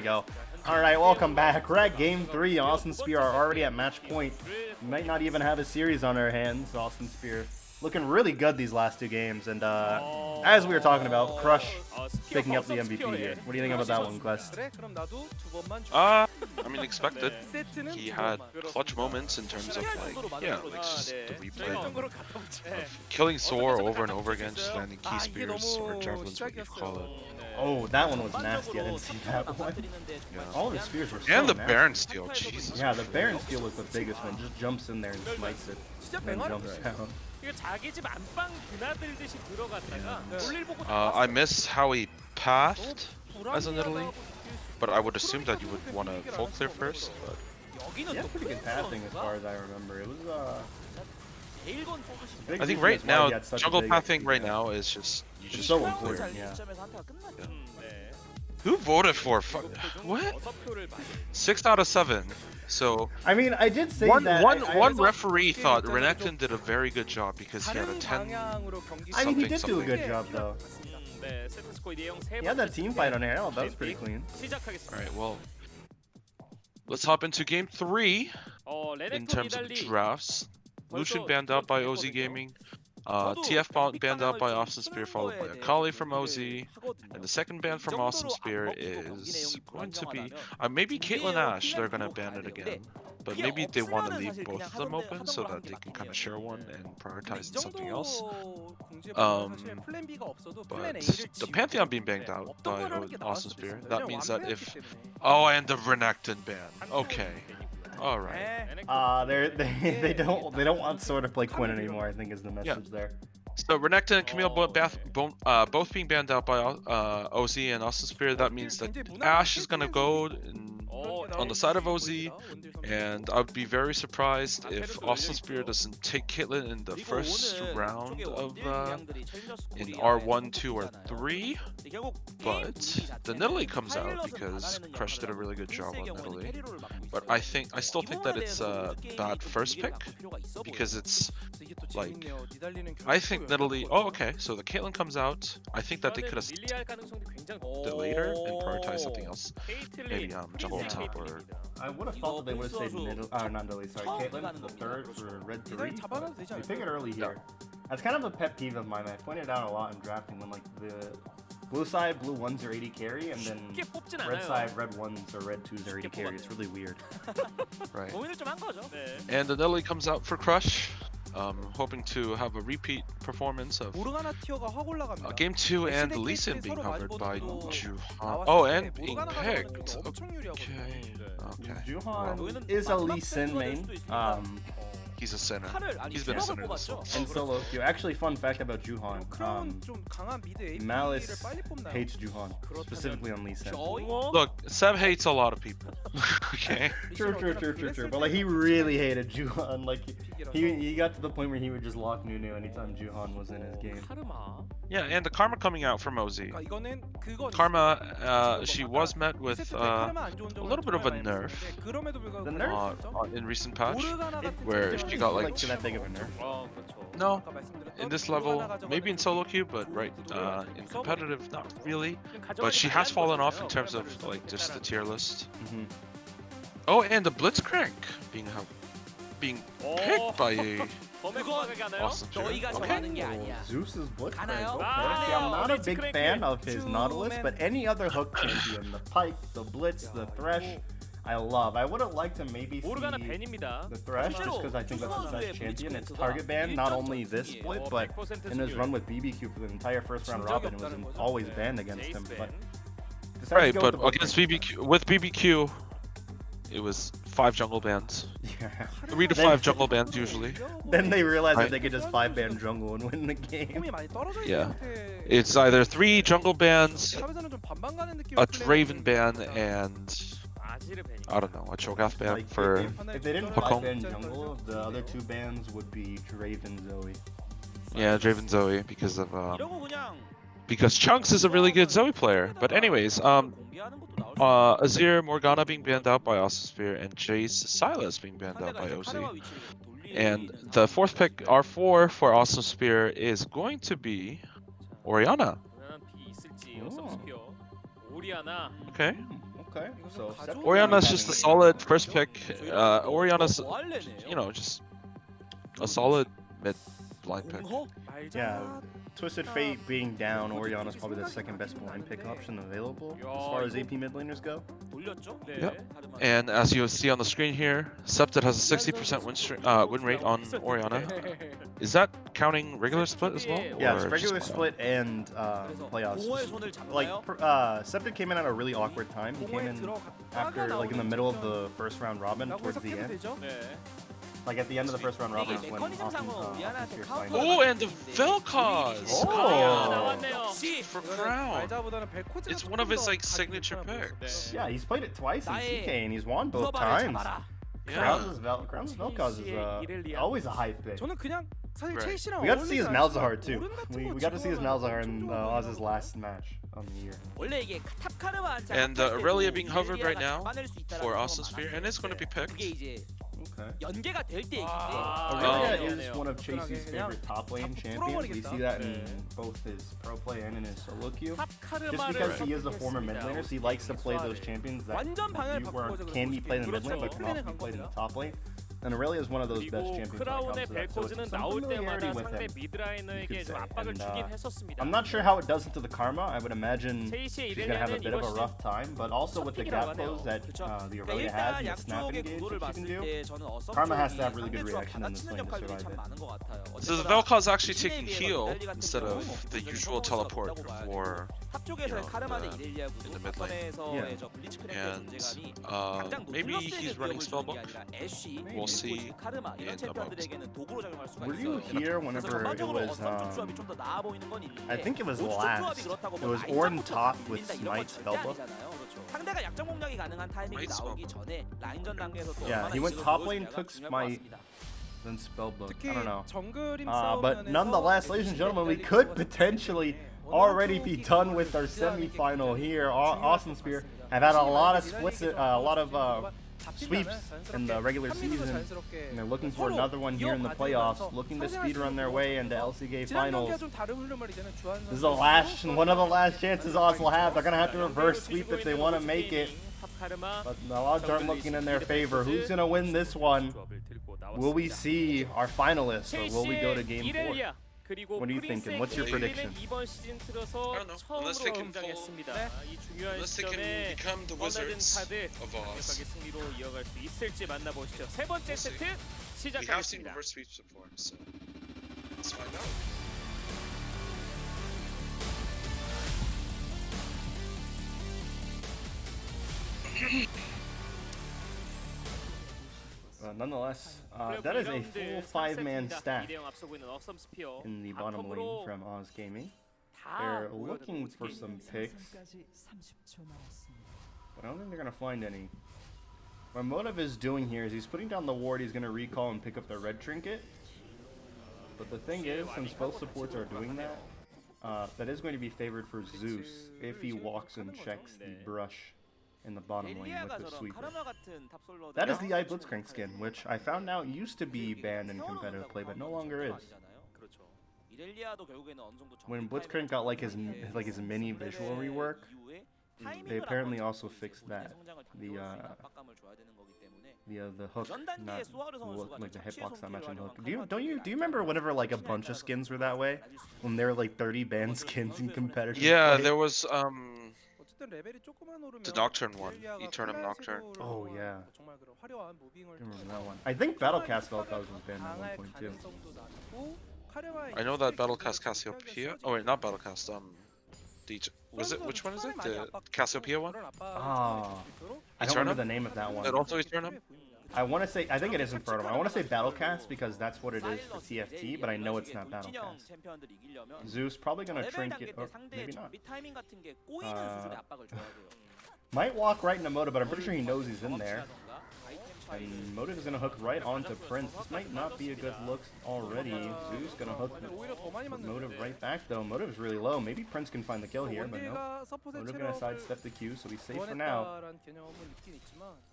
Go. Alright, welcome back. We're at game 3. Austin Spear are already at match point. We might not even have a series on our hands. Austin Spear looking really good these last 2 games. And as we were talking about, Crush picking up the MVP here. What do you think about that one, Quest? I mean, expected. He had clutch moments in terms of just the replay of killing Sor over and over again, just landing key spears or javelins, what you call it. Oh, that one was nasty. I didn't see that one. Yeah. All of his spears were so And the nasty. Baron steal, Jesus. Yeah, the Baron steal was the biggest one. Just jumps in there and smites it. And then jumps down. I miss how he pathed as an Italy, but I would assume that you would want to full clear first. But He had pretty good passing as far as I remember. It was I think right now jungle pathing right now is just so important. Yeah. Who voted for? What? 6 out of 7. So I mean, I did say one that. referee thought Renekton did a very good job because he had a 10. I mean, he did do a good job though. He had that team fight on air. Oh, that was pretty clean. Alright, well, let's hop into game 3 in terms of drafts. Lucian banned out by OZ Gaming. TF banned out by Awesome Spear, followed by Akali from OZ. And the second ban from Awesome Spear is going to be maybe Caitlyn Ash. They're going to ban it again. But maybe they want to leave both of them open so that they can kind of share one and prioritize something else. But the Pantheon being banged out by Awesome Spear, that means that if... Oh, and the Renekton ban. Okay. All right. They don't want Sword to play Quinn anymore, I think is the message there. So Renekton and Camille both being banned out by OZ and Austin Spear. That means that Ash is gonna go on the side of OZ, and I would be very surprised if Austin Spear doesn't take Caitlyn in the first round of in R1, 2, or 3. But the Nidalee comes out because Crush did a really good job on Nidalee. But I still think that it's a bad first pick because it's like I think Nidalee. Oh, okay. So the Caitlyn comes out. I think that they could have delayed her and prioritized something else. Maybe jungle top or. I would have thought that they would have saved not Nidalee, sorry, Caitlyn for the third for red 3. They pick it early here. That's kind of a pet peeve of mine. I pointed out a lot in drafting when like the blue side, blue 1s are 80 carry, and then red side, red 1s or red 2s are 80 carry. It's really weird. Right. And the Nidalee comes out for Crush. Hoping to have a repeat performance of game 2 and Lee Sin being covered by Juhan. Oh, and being picked. Okay. Juhan is a Lee Sin main. He's a sinner. He's been a sinner this one. And solo queue. Actually, fun fact about Juhan. Malice hates Juhan, specifically on Lee Sin. Look, Seb hates a lot of people. Okay. True. But like, he really hated Juhan. Like, he got to the point where he would just lock Nunu anytime Juhan was in his game. Yeah, and the Karma coming out from OZ. Karma, she was met with a little bit of a nerf. The nerf? In recent patch, where she got like that big of a nerf. No, in this level, maybe in solo queue, but right in competitive, not really. But she has fallen off in terms of like just the tier list. Oh, and the Blitzcrank being picked by a awesome Zeus's Blitzcrank. Okay. See, I'm not a big fan of his Nautilus, but any other hook champion, the Pike, the Blitz, the Thresh, I love. I would have liked to maybe see the Thresh just because I think that's his best champion. It's target ban, not only this split, but in his run with BBQ for the entire first round robin, it was always banned against him. But right, but against BBQ, with BBQ, it was 5 jungle bans. Yeah. 3 to 5 jungle bans usually. Then they realized that they could just 5-ban jungle and win the game. Yeah. It's either 3 jungle bans, a Draven ban, and I don't know, a Cho'Gath ban like, for if they didn't 5-ban jungle, the other 2 bans would be Draven Zoe. Yeah, Draven Zoe because Chunks is a really good Zoe player. But anyways, Azir Morgana being banned out by Awesome Spear and Jace Silas being banned out by OZ. And the 4th pick, R4 for Awesome Spear, is going to be Orianna. Okay. Okay, so Oriana's just a solid first pick. Oriana's, you know, just a solid mid blind pick. Yeah, Twisted Fate being down, Oriana's probably the second best blind pick option available as far as AP mid laners go. Yep. And as you see on the screen here, Septed has a 60% win rate on Oriana. Is that counting regular split as well? Yeah, it's regular split and playoffs. Like, Septed came in at a really awkward time. He came in after, like, in the middle of the first round robin towards the end. Like at the end of the first round robin is when Oh, and the Vel'Koz! Oh! For Crown. It's one of his like signature picks. Yeah, he's played it twice in CK and he's won both times. Crown's Vel'Koz is always a hype pick. Right. We got to see his Malzahar too. We got to see his Malzahar in Oz's last match of the year. And Aurelia being hovered right now for Austin Sphere, and it's going to be picked. Okay. Aurelia is one of Chasey's favorite top lane champions. We see that in both his pro play and in his solo queue. Just because he is a former mid laner, so he likes to play those champions that can be played in the mid lane but can also be played in the top lane. And Aurelia is one of those best champions when it comes to that, so it's some familiarity with him, you could say. And, I'm not sure how it does into the Karma. I would imagine she's going to have a bit of a rough time, but also with the gap pose that the Aurelia has and the snap engage that she can do, Karma has to have really good reaction in this lane to survive it. So the Vel'Koz actually taking heal instead of the usual teleport for, you know, in the mid lane. Yeah. And maybe he's running Spellbook. We'll see in a moment. Were you here whenever it was, I think it was last, it was Ornn top with Smite Spellbook? Yeah, he went top lane, took Smite, then Spellbook, I don't know. But nonetheless, ladies and gentlemen, we could potentially already be done with our semi-final here. Austin Sphere have had a lot of splits, a lot of sweeps in the regular season, and they're looking for another one here in the playoffs, looking to speedrun their way into LCK finals. This is the last, one of the last chances Oz will have. They're gonna have to reverse sweep if they want to make it, but the odds aren't looking in their favor. Who's gonna win this one? Will we see our finalists, or will we go to game 4? What are you thinking? What's your prediction? I don't know. Unless they can become the Wizards of Oz. We have seen reverse sweeps before, so let's find out. Nonetheless, that is a full 5-man stack in the bottom lane from Oz Gaming. They're looking for some picks, but I don't think they're going to find any. What Motive is doing here is he's putting down the ward, he's going to recall and pick up the red trinket. But the thing is, since both supports are doing that, that is going to be favored for Zeus if he walks and checks the brush in the bottom lane with the sweeper. That is the Blitzcrank skin, which I found out used to be banned in competitive play, but no longer is. When Blitzcrank got like his mini visual rework, they apparently also fixed that. The hook, not like the hitbox not matching the hook. Do you remember whenever like a bunch of skins were that way? When there were like 30 banned skins in competitive Yeah, play? there was the Nocturne one, Eternum Nocturne. Oh yeah. I remember that one. I think Battlecast Vel'Koz was banned at one point too. I know that Battlecast Cassiopeia. Oh wait, not Battlecast. Was it? Which one is it? The Cassiopeia one? Ah, I don't remember the name of that one. Is it also Eternum? I want to say, I think it is Infernum. I want to say Battlecast because that's what it is for TFT, but I know it's not Battlecast. Zeus probably gonna trinket, or maybe not. Might walk right into Motive, but I'm pretty sure he knows he's in there. And Motive is gonna hook right onto Prince. This might not be a good look already. Zeus gonna hook Motive right back though. Motive's really low. Maybe Prince can find the kill here, but no. Motive gonna sidestep the Q, so he's safe for now.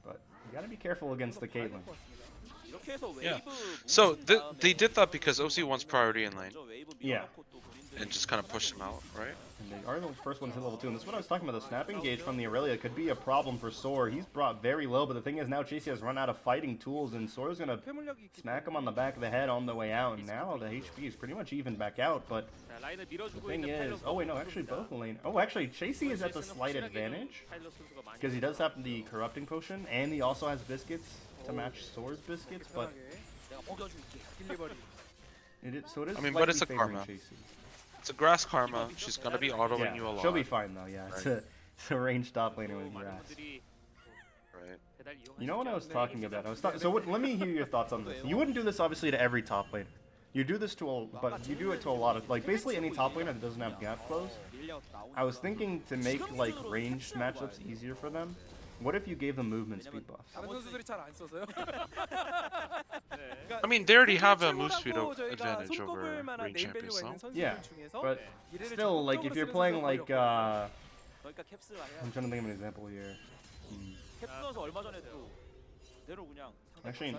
But you gotta be careful against the Caitlyn. Yeah. So they did that because OC wants priority in lane. Yeah. and just kind of push him out, right? And they are the first ones to level 2, and this is what I was talking about. The snapping gauge from the Aurelia could be a problem for Soar. He's brought very low, but the thing is now Chasey has run out of fighting tools, and Soar's gonna smack him on the back of the head on the way out, and now the HP is pretty much even back out, but the thing is... Oh wait, no, actually both lane... Oh, actually, Chasey is at the slight advantage, because he does have the Corrupting Potion, and he also has Biscuits to match Soar's Biscuits, but... So it is, I mean, but it's a favoring Karma. Chasey. It's a grass Karma. She's gonna be autoing you a lot. She'll be fine though, yeah. Right. It's a ranged top laner with grass. Right. You know what I was talking about? Let me hear your thoughts on this. You wouldn't do this obviously to every top laner. You do this to but you do it to a lot of, like, basically any top laner that doesn't have gap close. I was thinking to make like ranged matchups easier for them. What if you gave them movement speed buffs? I mean, they already have a move speed advantage over range champions, no? Yeah, but still, like, if you're playing like, I'm trying to think of an example here. Actually,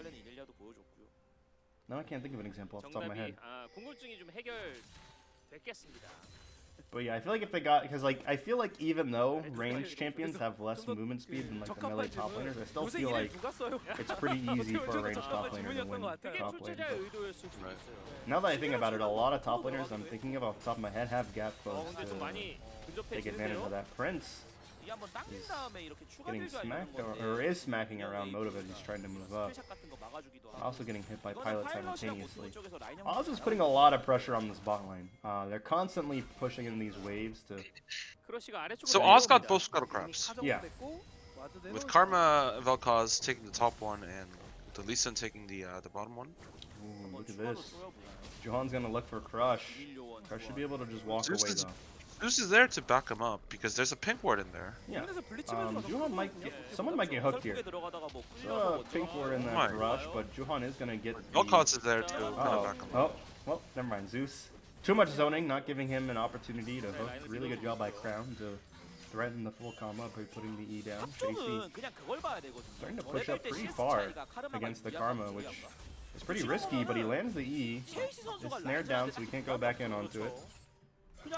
no, I can't think of an example off the top of my head. But yeah, I feel like if they got, because like I feel like even though ranged champions have less movement speed than like the melee top laners, I still feel like it's pretty easy for a ranged top laner to win top lane. Right. Now that I think about it, a lot of top laners I'm thinking of off the top of my head have gap close to take advantage of that. Prince is getting smacked, or is smacking around Motive as he's trying to move up. Also getting hit by Pilot simultaneously. Oz is putting a lot of pressure on this bot lane. They're constantly pushing in these waves to... So Oz got both Scuttle Crabs. Yeah. With Karma Vel'Koz taking the top one and the Lee Sin taking the bottom one. Ooh, look at this. Juhan's gonna look for Crush. Crush should be able to just walk away though. Zeus is there to back him up because there's a pink ward in there. Yeah. Juhan might get... Someone might get hooked here. So, pink ward in that Crush, but Juhan is gonna get... Vel'Koz is there to back him up. Oh, well, never mind. Zeus. Too much zoning, not giving him an opportunity to hook. Really good job by Crown to threaten the full combo by putting the E down. Chasey starting to push up pretty far against the Karma, which is pretty risky, but he lands the E. It's snared down, so he can't go back in onto it.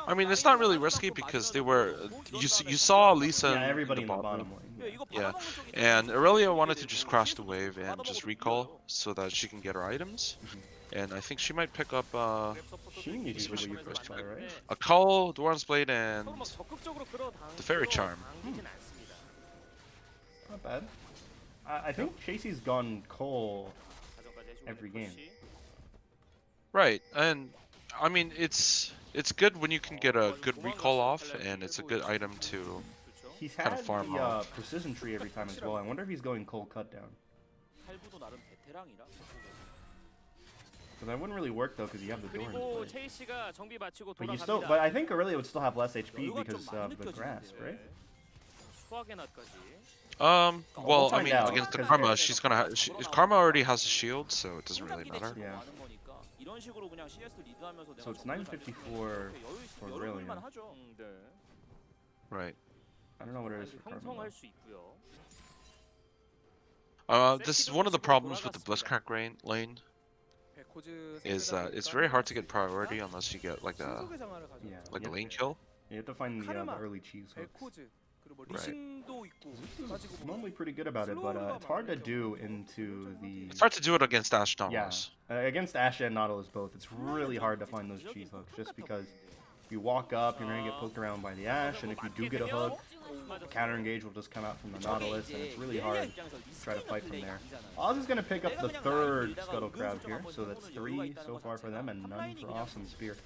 I mean, it's not really risky because they were... You saw Lisa everybody in the bottom lane. lane. Yeah, and Aurelia wanted to just crash the wave and just recall so that she can get her items. And I think she might pick up She needs to be first try, right? a Cull, Dwarven's Blade, and the Fairy Charm. Not bad. I think Chasey's gone Cole every game. Right, and I mean, it's good when you can get a good recall off, and it's a good item to He's kind had of farm the off. precision tree every time as well. I wonder if he's going Cole cut down. But that wouldn't really work though, because you have the door in play. But you still, but I think Aurelia would still have less HP because of the grasp, right? Well, I mean, out, against the 'cause Karma, she's gonna Karma already has a shield, so it doesn't really matter. Yeah. So it's 954 for Aurelia. Right. I don't know what it is for Karma. This is one of the problems with the Blitzcrank lane. Is that it's very hard to get priority unless you get like a lane kill. You have to find the early cheese hooks. Right. It's normally pretty good about it, but it's hard to do into the... It's hard to do it against Ashe Nautilus. Yeah, against Ashe and Nautilus both. It's really hard to find those cheese hooks, just because if you walk up, you're going to get poked around by the Ashe, and if you do get a hook, the counter engage will just come out from the Nautilus, and it's really hard to try to fight from there. Oz is going to pick up the third Scuttle Crab here, so that's 3 so far for them, and none for Awesome Spear.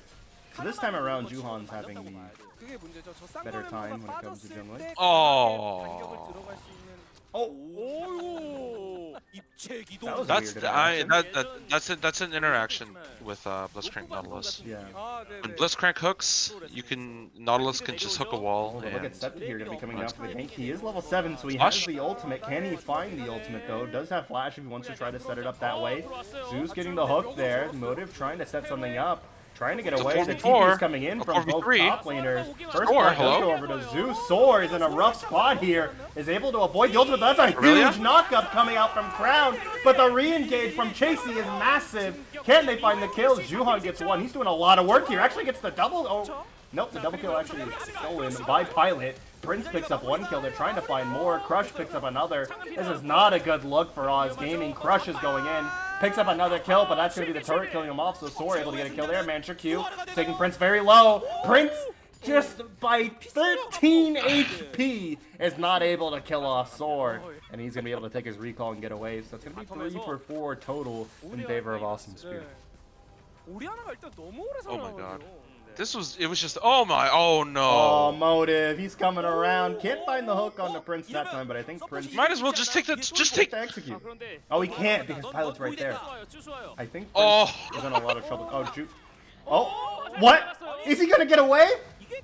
So this time around, Juhan's having the better time when it comes to jungling. Oh. Oh! That's an interaction with Blitzcrank Nautilus. Yeah. When Blitzcrank hooks, Nautilus can just hook a wall. Look at And Septic here, gonna be coming down for the gank. He is level 7, so he has the ultimate. Can he find the ultimate though? Does have flash if he wants to try to set it up that way. Zeus getting the hook there. Motive trying to set something up. Trying to get It's a away. The 4v4. TP is coming in A from both 4v3. top laners. First Soar, blood does hello? go over to Zeus. Soar is in a rough spot here. Is able to avoid the ultimate, but that's a Aurelia? huge knockup coming out from Crown. But the re-engage from Chasey is massive. Can they find the kill? Juhan gets one. He's doing a lot of work here. Actually gets the double. Oh, nope, the double kill actually is stolen by Pilot. Prince picks up one kill. They're trying to find more. Crush picks up another. This is not a good look for Oz Gaming. Crush is going in. Picks up another kill, but that's going to be the turret killing him off. So Soar able to get a kill there. Mantra Q taking Prince very low. Prince just by 13 HP is not able to kill off Soar. And he's going to be able to take his recall and get away. So it's going to be 3 for 4 total in favor of Awesome Spear. Oh my god. It was just, oh no. Oh, Motive, he's coming around. Can't find the hook on the Prince that time, but I think Prince Might as well just take to execute. Oh, he can't because Pilot's right there. I think Prince is in a lot of trouble. Oh, shoot. Oh, what? Is he gonna get away?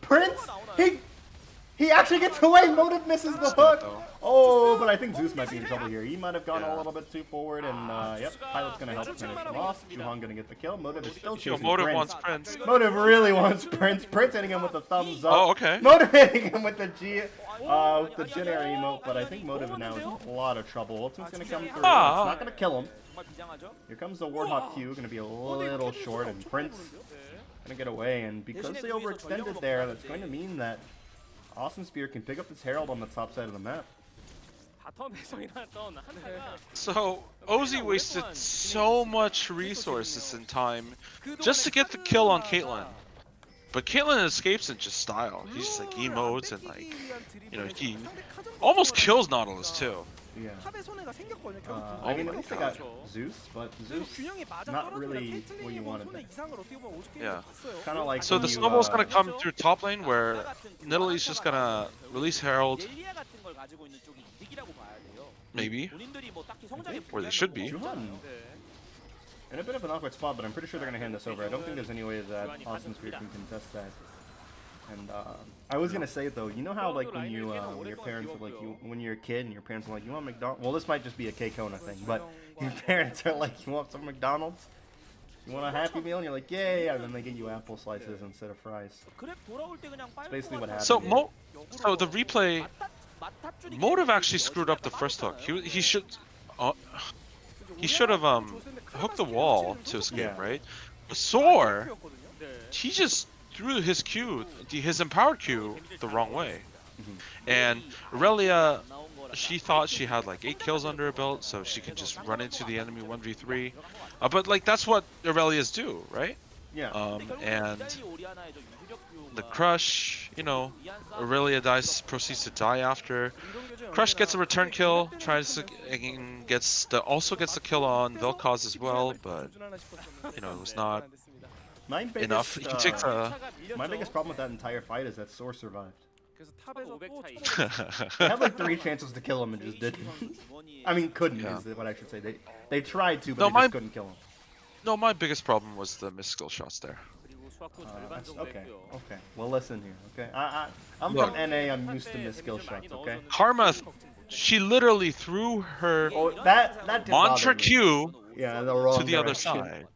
Prince? He actually gets away. Motive misses the hook. Oh, but I think Zeus might be in trouble here. He might have gone a little bit too forward, and yep, Pilot's gonna help finish him off. Juhan gonna get the kill. Motive is still chasing Motive Prince. wants Prince. Motive really wants Prince. Prince hitting him with the thumbs up. Oh, okay. Motive hitting him with the Jin-air emote, but I think Motive now is in a lot of trouble. Ultimate's gonna come through. It's not gonna kill him. Here comes the Warthog Q, gonna be a little short, and Prince gonna get away. And because they overextended there, that's going to mean that Awesome Spear can pick up his Herald on the top side of the map. So Ozzy wasted so much resources and time just to get the kill on Caitlyn. But Caitlyn escapes in just style. He's just like emotes and like, he almost kills Nautilus too. Yeah. I mean, at least they got Zeus, but Zeus not really what you wanted there. Yeah. Kind of like. So the snowball's gonna come through top lane where Nidalee's just gonna release Herald. Maybe. Where they should be. In a bit of an awkward spot, but I'm pretty sure they're gonna hand this over. I don't think there's any way that Awesome Spear can contest that. And I was gonna say though, you know how like when you when your parents are like when you're a kid and your parents are like, you want McDonald's? Well, this might just be a K-Kona thing, but your parents are like, you want some McDonald's? You want a Happy Meal? And you're like, yeah, and then they get you apple slices instead of fries. That's basically what happened. So so the replay, Motive actually screwed up the first hook. He should have hooked the wall to escape, right? But Soar, he just threw his Q, his empowered Q, the wrong way. And Aurelia, she thought she had like 8 kills under her belt, so she can just run into the enemy 1v3. But like that's what Aurelias do, right? Yeah. And the Crush, Aurelia proceeds to die after. Crush gets a return kill, tries to also gets the kill on Vel'Koz as well, but it was not enough. He takes my biggest problem with that entire fight is that Soar survived. They had like 3 chances to kill him and just didn't. I mean, couldn't is what I should say. They tried to, but they just couldn't kill him. No, my biggest problem was the missed skill shots there. Okay. Well, listen here. Okay, I'm from NA. I'm used to missed skill shots. Okay. Karma, she literally threw her mantra Q to the other side.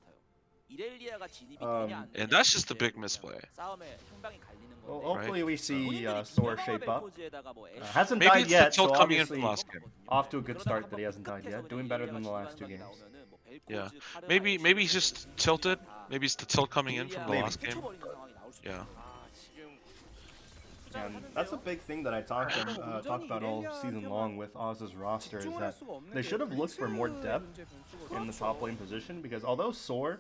And that's just a big misplay. Well, hopefully we see Soar shape up. Hasn't Maybe died yet, the tilt so coming in obviously from last game. Off to a good start that he hasn't died yet. Doing better than the last 2 games. Yeah, maybe he's just tilted. Maybe it's the tilt coming in from the last game. Yeah. And that's a big thing that I talked about all season long with Oz's roster is that they should have looked for more depth in the top lane position, because although Soar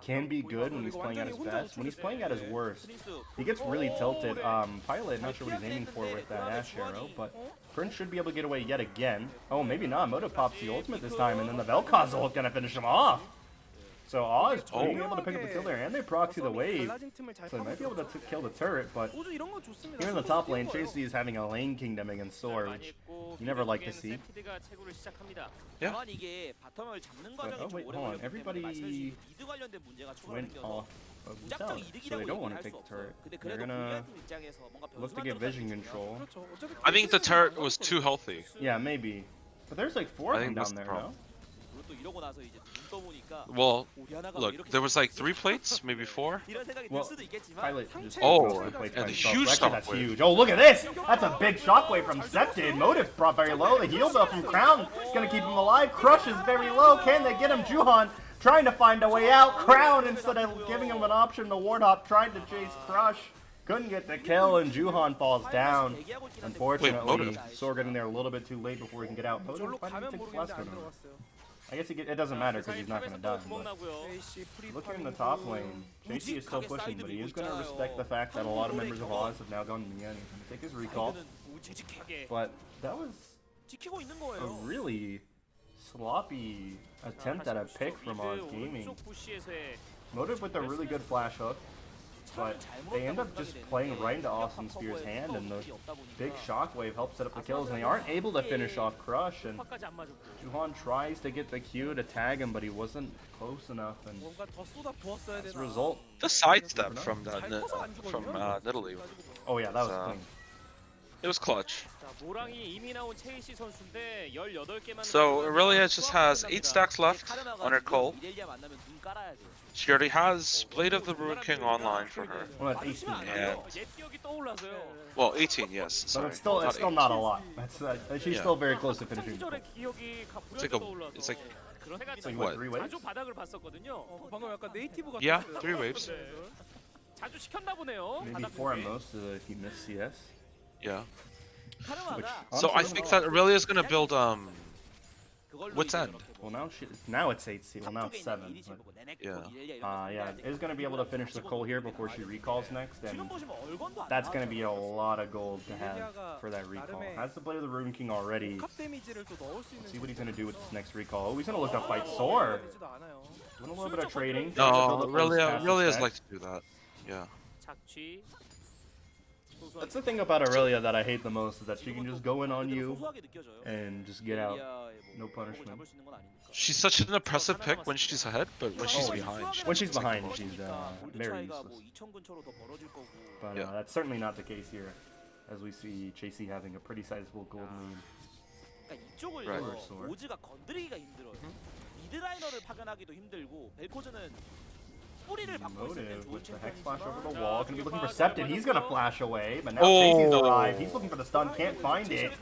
can be good when he's playing at his best, when he's playing at his worst, he gets really tilted. Pilot, not sure what he's aiming for with that Ash Arrow, but Prince should be able to get away yet again. Oh, maybe not. Motive pops the ultimate this time, and then the Vel'Koz ult gonna finish him off. So Oz being able to pick up the kill there, and they proxy the wave, so they might be able to kill the turret, but here in the top lane, Chasey is having a lane kingdom against Soar, which you never like to see. Yeah. But, oh wait, hold on, everybody went off of the tower, so they don't want to take the turret. They're gonna look to get vision control. I think the turret was too healthy. Yeah, maybe. But there's like 4 of them down there, no? Well, look, there was like 3 plates, maybe 4. Well, Pilot just Oh, goes to play and by a himself. huge Actually, that's shockwave. huge. Oh, look at this! That's a big shockwave from Septid. Motive brought very low. The heal buff from Crown is going to keep him alive. Crush is very low. Can they get him? Juhan trying to find a way out. Crown, instead of giving him an option to ward hop, tried to chase Crush. Couldn't get the kill, and Juhan falls down. Unfortunately, Sor getting there a little bit too late before he can get out. Motive, why didn't he take Flask on him? I guess it doesn't matter because he's not going to die. But look in the top lane. JC is still pushing, but he is going to respect the fact that a lot of members of Oz have now gone Mia, and he's going to take his recall. But that was a really sloppy attempt at a pick from Oz Gaming. Motive with a really good flash hook, but they end up just playing right into Austin Spear's hand, and the big shockwave helps set up the kills, and they aren't able to finish off Crush, and Juhan tries to get the Q to tag him, but he wasn't close enough, and as a result... The sidestep from Italy. Oh yeah, that was clean. It was clutch. So Aurelia just has 8 stacks left on her Cole. She already has Blade of the Ruin King online for her. Well, that's 18. And, well, 18, yes. Sorry. But it's still not a lot. She's still very close to finishing. It's like what, 3 waves? Yeah, 3 waves. Maybe 4 at most if you miss CS. Yeah. So I think that Aurelia's gonna build Wit's End. Well, now it's 8 C. Well, now it's 7. But, yeah, is gonna be able to finish the Cole here before she recalls next, and that's gonna be a lot of gold to have for that recall. Has the Blade of the Ruin King already. Let's see what he's gonna do with this next recall. Oh, he's gonna look to fight Sor. Doing a little bit of trading. No, Aurelia's like to do that. Yeah. That's the thing about Aurelia that I hate the most, is that she can just go in on you and just get out. No punishment. She's such an impressive pick when she's ahead, but when she's behind... When she's behind, she's very useless. But that's certainly not the case here, as we see JC having a pretty sizable gold lead. Right. Motive with the Hex Flash over the wall. Gonna be looking for Septid. He's gonna flash away, but now JC's arrived. He's looking for the stun, can't find it.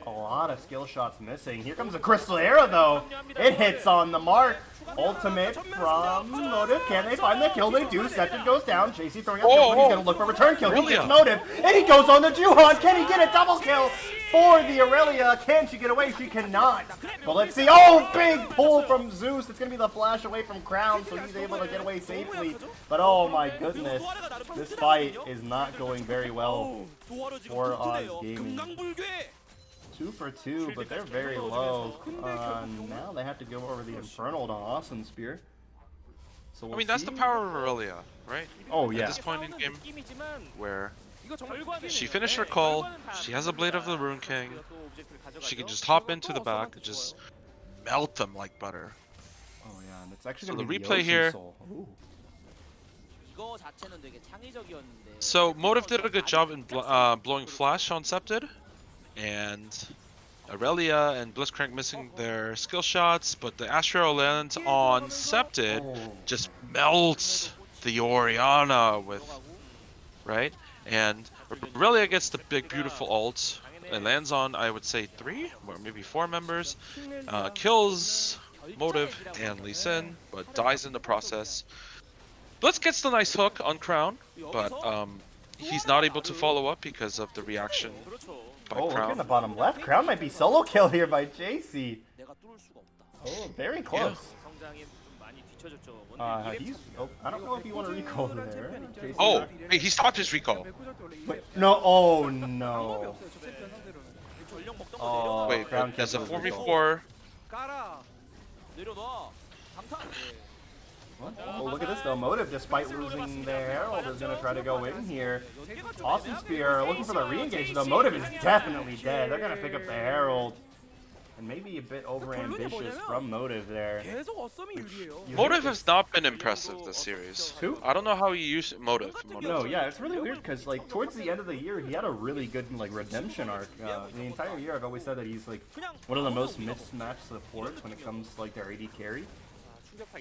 A lot of skill shots missing. Here comes a Crystal Arrow though. It hits on the mark. Ultimate from Motive. Can they find the kill? They do. Septid goes down. JC throwing up kill. He's gonna look for a return kill. He gets Motive, and he goes on the Juhan. Can he get a double kill for the Aurelia? Can she get away? She cannot. But let's see. Oh, big pull from Zeus. It's gonna be the flash away from Crown, so he's able to get away safely. But oh my goodness, this fight is not going very well for Oz Gaming. 2 for 2, but they're very low. Now they have to go over the Infernal to Awesome Spear. So we'll that's the power of Aurelia, right? Oh yeah. At this point in the game, where she finished her call, she has a Blade of the Ruin King, she can just hop into the back and just melt them like butter. Oh yeah, and it's actually so gonna the be replay here. So Motive did a good job in blowing Flash on Septid. And Aurelia and Blitzcrank missing their skill shots, but the Astro lands on Septid, just melts the Orianna with, right? And Aurelia gets the big beautiful ult, and lands on, I would say 3 or maybe 4 members, kills Motive and Lee Sin, but dies in the process. Blitz gets the nice hook on Crown, but he's not able to follow up because of the reaction. Look in the bottom left. Crown might be solo kill here by JC. Oh, very close. I don't know if you want to recall there. JC, oh, hey, he stopped his recall. Wait, no, oh no. Oh, wait, Crown there's a 4v4. What? Oh, look at this though. Motive, despite losing their Herald, is going to try to go in here. Awesome Spear looking for the re-engage though. Motive is definitely dead. They're going to pick up the Herald. and maybe a bit overambitious from Motive there. Motive has not been impressive this series. Who? I don't know how you use Motive. No, yeah, it's really weird because like towards the end of the year, he had a really good like redemption arc. The entire year, I've always said that he's like one of the most mismatched supports when it comes to like their AD carry,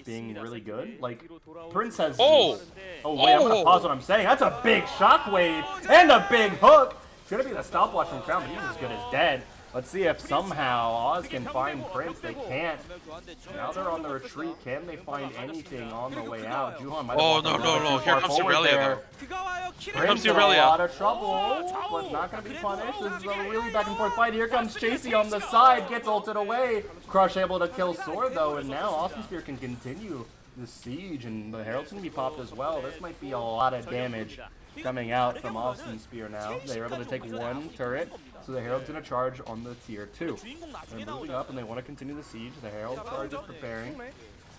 being really good. Like Prince has. Oh wait, I'm gonna pause what I'm saying. That's a big shockwave and a big hook. It's gonna be the stopwatch from Crown, but he's as good as dead. Let's see if somehow Oz can find Prince. They can't. Now they're on the retreat. Can they find anything on the way out? Juhan might have no. Here comes Aurelia, Prince in a lot of trouble, but not going to be punished. This is a really back and forth fight. Here comes Chasey on the side. Gets ulted away. Crush able to kill Sword, though, and now Awesome Spear can continue the siege, and the Herald's going to be popped as well. This might be a lot of damage coming out from Awesome Spear now. They're able to take one turret, so the Herald's going to charge on the tier 2. They're moving up and they want to continue the siege. The Herald charge is preparing.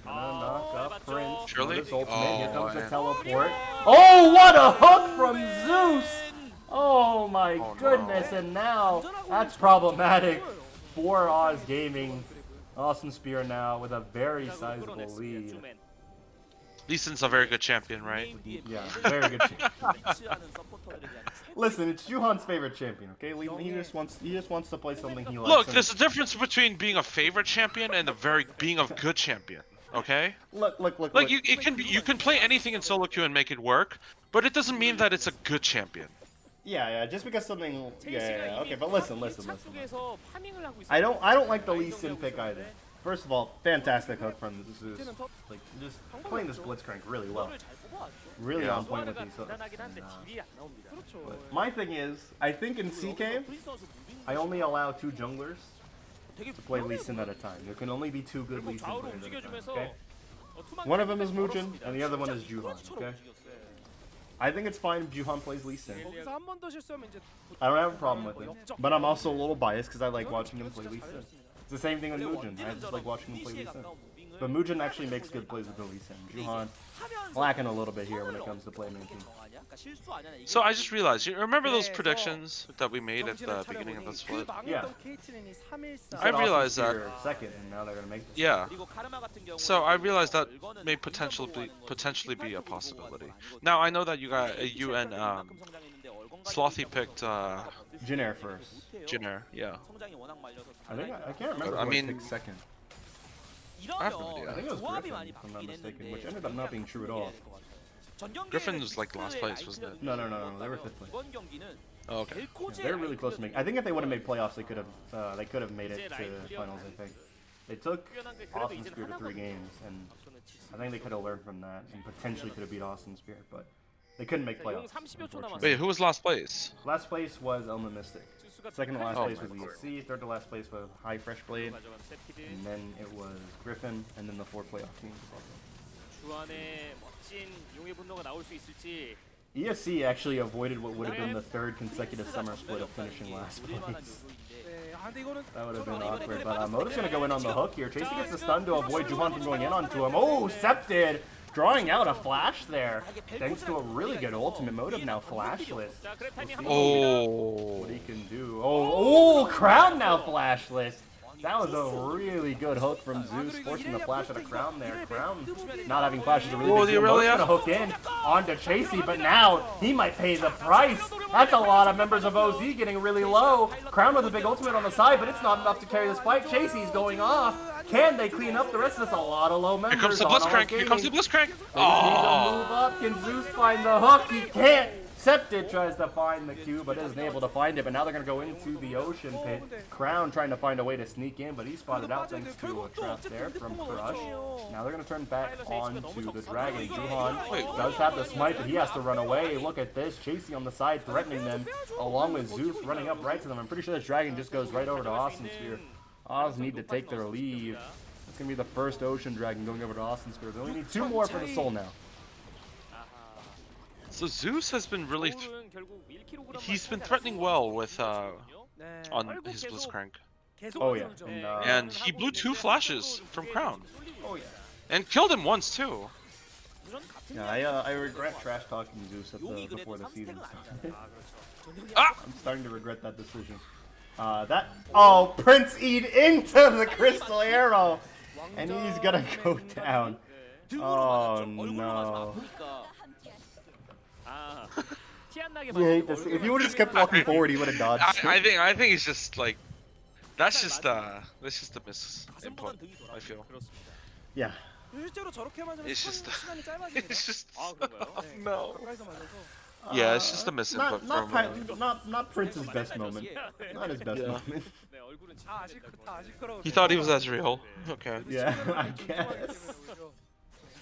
Gonna knock up Prince. Surely? His ultimate. Here comes the teleport. Oh, what a hook from Zeus! Oh my goodness, and now that's problematic for Oz Gaming. Awesome Spear now with a very sizable lead. Lee Sin's a very good champion, right? Yeah, very good champion. Listen, it's Juhan's favorite champion, okay? He just wants to play something he likes. Look, there's a difference between being a favorite champion and being a good champion, okay? Look. Like you can play anything in solo queue and make it work, but it doesn't mean that it's a good champion. Yeah, just because something. Yeah, okay, but listen. I don't like the Lee Sin pick either. First of all, fantastic hook from Zeus. Like, just playing this Blitzcrank really well. Really on point with these hooks. But my thing is, I think in CK, I only allow 2 junglers to play Lee Sin at a time. There can only be 2 good Lee Sin players at a time, okay? One of them is Muujin, and the other one is Juhan, okay? I think it's fine if Juhan plays Lee Sin. I don't have a problem with it. But I'm also a little biased because I like watching him play Lee Sin. It's the same thing with Muujin. I just like watching him play Lee Sin. But Muujin actually makes good plays with the Lee Sin. Juhan lacking a little bit here when it comes to playmaking. So I just realized, you remember those predictions that we made at the beginning of the split? Yeah. I realized that. Second, and now they're gonna make this. Yeah. So I realized that may potentially be a possibility. Now I know that you and Slothy picked Jin first. Jin, yeah. I can't remember. I who mean, picked second. I have no idea. I think it was Griffin, if I'm not mistaken, which ended up not being true at all. Griffin was like last place, wasn't it? No, they were 5th place. Oh, okay. Yeah, they're really close to making. I think if they would have made playoffs, they could have made it to finals. I think they took Awesome Spear to 3 games, and I think they could have learned from that and potentially could have beat Awesome Spear, but they couldn't make playoffs. Wait, who was last place? Last place was Elma Mystic. Second to last place was ESC. Third to last place was High Fresh Blade, and then it was Griffin, and then the 4 playoff teams above them. ESC actually avoided what would have been the 3rd consecutive summer split of finishing last place. That would have been awkward, but Motive's going to go in on the hook here. Chasey gets the stun to avoid Juhan from going in onto him. Oh, Septed! Drawing out a flash there. Thanks to a really good ultimate. Motive now flashless. What he can do. Oh, Crown now flashless. That was a really good hook from Zeus, forcing the flash out of Crown there. Crown not having flash is a really big deal. Motive's going to hook in onto Chasey, but now he might pay the price. That's a lot of members of OZ getting really low. Crown with a big ultimate on the side, but it's not enough to carry this fight. Chasey's going off. Can they clean up the rest of this? A lot of low members. Here comes the Blitzcrank. Here comes the Blitzcrank. Oh. Move up. Can Zeus find the hook? He can't. Septed tries to find the Q, but isn't able to find it. But now they're going to go into the ocean pit. Crown trying to find a way to sneak in, but he's spotted out thanks to a trap there from Crush. Now they're going to turn back onto the Dragon. Juhan does have the smite, but he has to run away. Look at this. Chasey on the side threatening them, along with Zeus running up right to them. I'm pretty sure this Dragon just goes right over to Awesome Spear. Oz need to take their leave. It's going to be the first Ocean Dragon going over to Awesome Spear. They only need 2 more for the soul now. So Zeus has been really, he's been threatening well with on his Blitzcrank. Oh yeah, and he blew 2 flashes from Crown. Oh yeah, and killed him once too. Yeah, I regret trash talking Zeus before the season started. Ah! I'm starting to regret that decision. Oh, Prince Eid into the crystal arrow, and he's gonna go down. Oh no. You hate this. If he would have just kept walking forward, he would have dodged. I think it's just like that's just a miss input. I feel. Yeah. It's just no. Yeah, it's just a miss input from not Prince's best moment. Not his best moment. He thought he was Ezreal. Okay. Yeah, I guess.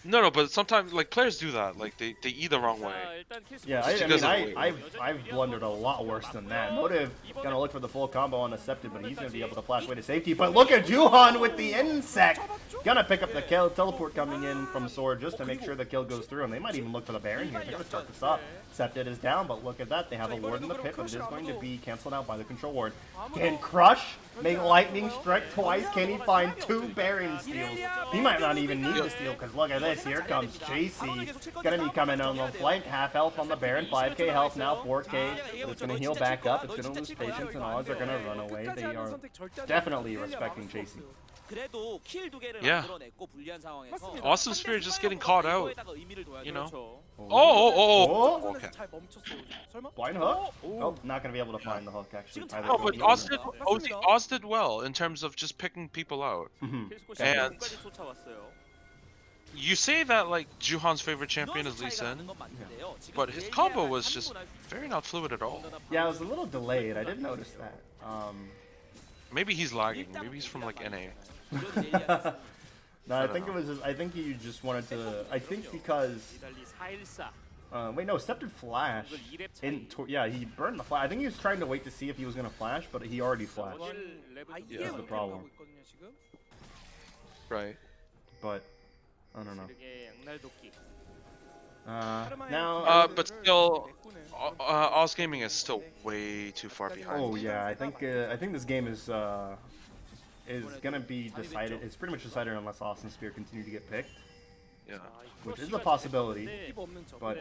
No, but sometimes like players do that. Like they eat the wrong way. Yeah, I've blundered a lot worse than that. Motive gonna look for the full combo on Accepted, but he's gonna be able to flash away to safety. But look at Juhan with the insect. Gonna pick up the kill. Teleport coming in from Sword just to make sure the kill goes through, and they might even look for the Baron here. They're gonna start this up. Accepted is down, but look at that. They have a ward in the pit, but it is going to be canceled out by the control ward. Can Crush make lightning strike twice? Can he find 2 Baron steals? He might not even need to steal, because look at this. Here comes JC. Gonna be coming on the flank. Half health on the Baron. 5k health now. 4k. But it's gonna heal back up. It's gonna lose patience, and odds are gonna run away. They are definitely respecting JC. Yeah. Awesome Spirit just getting caught out. You know. Oh. Okay. Blind hook? Oh, not gonna be able to find the hook actually. Oh, but Oz did well in terms of just picking people out. And you say that like Juhan's favorite champion is Lee Sin, but his combo was just very not fluid at all. Yeah, it was a little delayed. I did notice that. Maybe he's lagging. Maybe he's from like NA. No, I think it was. I think he just wanted to. I think because. Wait, no, Accepted flash. Yeah, he burned the flash. I think he was trying to wait to see if he was gonna flash, but he already flashed. Yeah. That's the problem. Right. But I don't know. Now. But still, Oz Gaming is still way too far behind. Oh yeah, I think this game is gonna be decided. It's pretty much decided unless Austin Spear continue to get picked. Yeah. Which is a possibility, but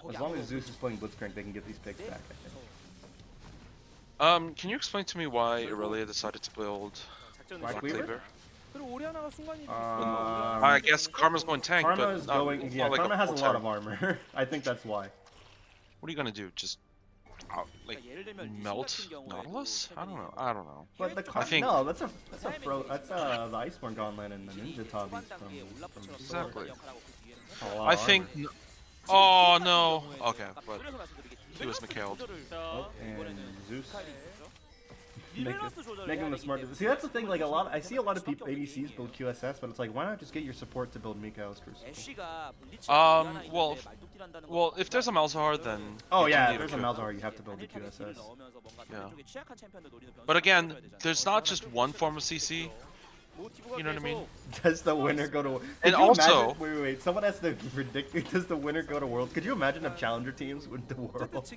as long as Zeus is playing Blitzcrank, they can get these picks back, I think. Can you explain to me why Irelia decided to build Black Cleaver? I guess Karma's going tank, Karma but is going. Yeah, like Karma has a lot tank. of armor. I think that's why. What are you gonna do? Just like melt Nautilus? I don't know. But the I think no, that's the Iceborne Gauntlet and the Ninja Tabis from exactly. I think. Oh no. Okay, but he was McHale'd. Oh, and Zeus. Making the smart. See, that's the thing. Like I see a lot of people ADCs build QSS, but it's like, why not just get your support to build Mikhail's Crucible? Well, if there's a Malzahar, then. Oh yeah, if there's a Malzahar, you have to build the QSS. Yeah. But again, there's not just one form of CC. You know what I mean? Does the winner go to? And also, wait. Someone has to predict. Does the winner go to Worlds? Could you imagine if Challenger teams went to Worlds?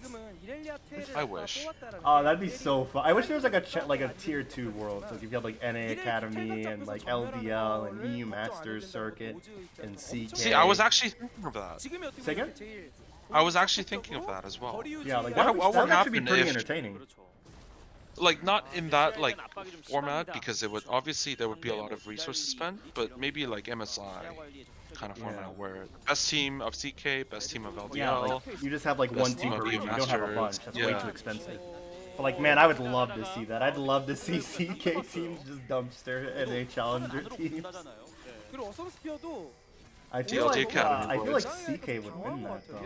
I wish. Oh, that'd be so fun. I wish there was like a tier 2 Worlds. Like if you had like NA Academy and like LDL and EU Masters Circuit and CK. See, I was actually thinking of that. Say again? I was actually thinking of that as well. Yeah, like what would actually be happen pretty if, entertaining. like not in that like format, because it would obviously there would be a lot of resources spent, but maybe like MSI kind of format where best team of CK, best team of LDL. Yeah, like, you just have like one team per region. You don't have a bunch. That's way Yeah. too expensive. But like, man, I would love to see that. I'd love to see CK teams just dumpster NA Challenger teams. I feel like CK would win that though.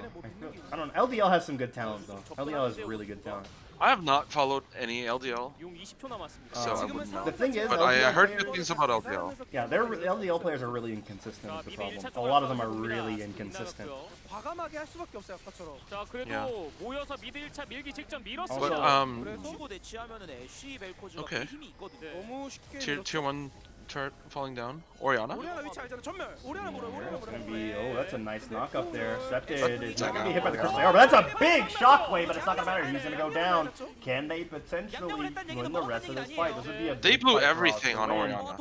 I don't know. LDL has some good talent though. LDL has really good talent. I have not followed any LDL, so I wouldn't know. The thing is, but I heard good things about LDL. Yeah, the LDL players are really inconsistent. Is the problem. A lot of them are really inconsistent. Yeah. Also, But okay. Tier 1 turret falling down. Orianna. It's gonna be, that's a nice knock up there. Accepted is not gonna be hit by the crystal arrow, but that's a big shockwave, but it's not gonna matter. He's gonna go down. Can they potentially win the rest of this fight? This would be a They big blew fight for everything us on to win. Orianna.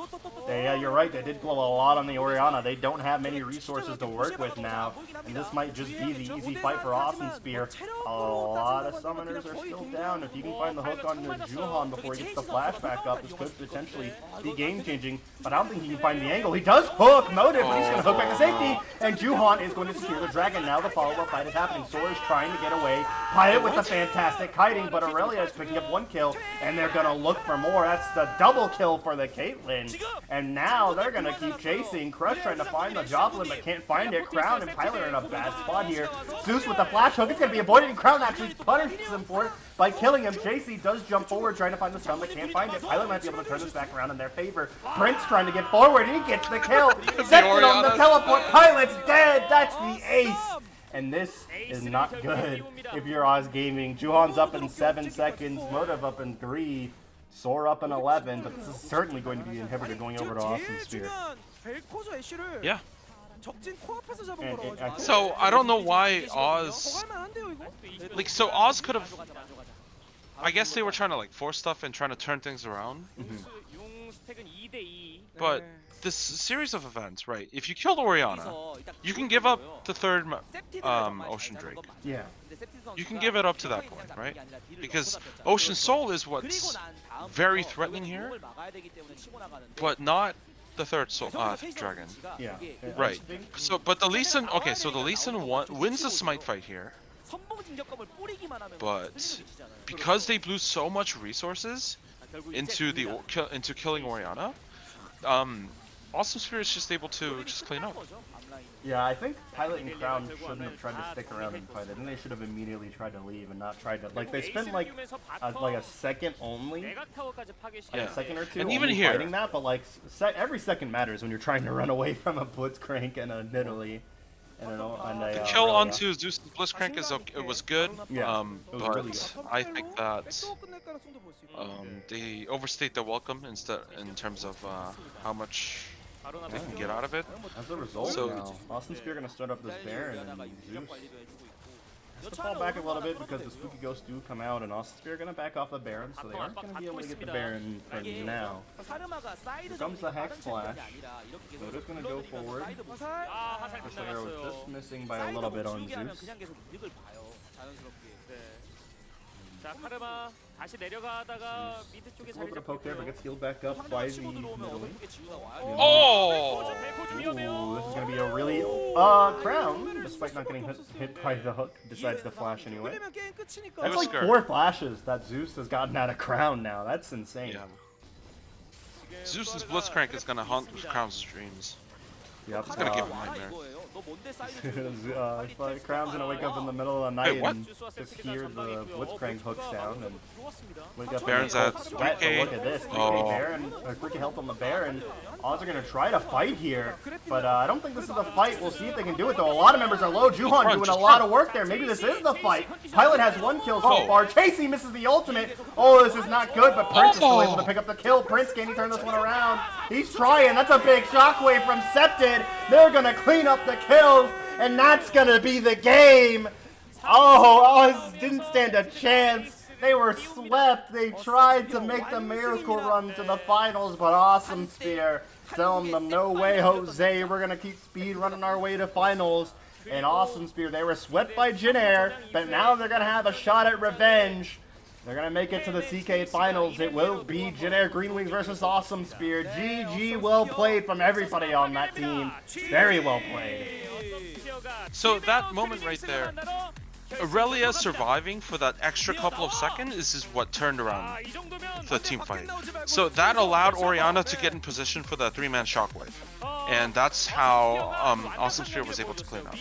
Yeah, you're right. They did blow a lot on the Orianna. They don't have many resources to work with now, and this might just be the easy fight for Awesome Spear. A lot of summoners are still down. If you can find the hook on the Juhan before he gets the flash back up, this could potentially be game-changing, but I don't think he can find the angle. He does hook Motive, but he's going to hook back to safety, and Juhan is going to secure the dragon. Now the follow-up fight is happening. Sora is trying to get away. Pilot with the fantastic kiting, but Aurelia is picking up one kill, and they're going to look for more. That's the double kill for the Caitlyn. And now they're going to keep chasing. Crush trying to find the Joplin, but can't find it. Crown and Pilot are in a bad spot here. Zeus with the flash hook. It's going to be avoided, and Crown actually punishes him for it by killing him. JC does jump forward trying to find the stun, but can't find it. Pilot might be able to turn this back around in their favor. Prince trying to get forward. He gets the kill. Sets it on the teleport. Pilot's dead. That's the ace. And this is not good if you're Oz Gaming. Juhan's up in 7 seconds. Motive up in 3. Sora up in 11, but this is certainly going to be an inhibitor going over to Awesome Spear. Yeah. So I don't know why Oz, like, so Oz could have, I guess they were trying to like force stuff and trying to turn things around. But this series of events, right? If you kill Orianna, you can give up the third Ocean Drake. Yeah. You can give it up to that point, right? Because Ocean Soul is what's very threatening here, but not the third soul dragon. Yeah. Right. So, but the Lee Sin, okay, so the Lee Sin wins the smite fight here, but because they blew so much resources into killing Orianna, Awesome Spear is just able to just clean up. Yeah, I think Pilot and Crown shouldn't have tried to stick around and fight it. And they should have immediately tried to leave and not tried to, like, they spent like a second only, a second or two, and even here fighting that. But like every second matters when you're trying to run away from a Blitzcrank and a Nidalee. The kill onto Zeus' Blitzcrank was good, yeah, but really good. I think that they overstate their welcome in terms of how much they can get out of it. As a result, now, Awesome Spear gonna start up this Baron, and Zeus has to fall back a little bit because the Spooky Ghosts do come out, and Awesome Spear gonna back off the Baron, so they aren't gonna be able to get the Baron for now. Here comes the Hex Flash. Motive's gonna go forward. This arrow was just missing by a little bit on Zeus. Gets a little bit of poke there, but gets healed back up by the Nidalee. Oh! Ooh, this is gonna be a really Crown, despite not getting hit by the hook, decides to flash anyway. That's like 4 flashes that Zeus has gotten out of Crown now. That's insane. Yeah. Zeus's Blitzcrank is gonna haunt Crown's dreams. Yep. It's gonna give him nightmares. Crown's gonna wake up in the middle of the night and just hear the Blitzcrank hooks down and wake up. Baron's at 3K. Look at this. 3K Baron, or 3K health on the Baron. Oz are gonna try to fight here, but I don't think this is the fight. We'll see if they can do it though. A lot of members are low. Juhan doing a lot of work there. Maybe this is the fight. Pilot has 1 kill so far. Chasey misses the ultimate. Oh, this is not good, but Prince is still able to pick up the kill. Prince, can he turn this one around? He's trying. That's a big shockwave from Septed. They're gonna clean up the kills, and that's gonna be the game. Oh, Oz didn't stand a chance. They were swept. They tried to make the miracle run to the finals, but Awesome Spear telling them, no way, Jose. We're going to keep speed running our way to finals. And Awesome Spear, they were swept by Jin Air, but now they're going to have a shot at revenge. They're going to make it to the CK finals. It will be Jin Air Green Wings versus Awesome Spear. GG, well played from everybody on that team. Very well played. So that moment right there, Aurelia surviving for that extra couple of seconds is what turned around the team fight. So that allowed Orianna to get in position for the 3-man shockwave. And that's how Awesome Spear was able to clean up.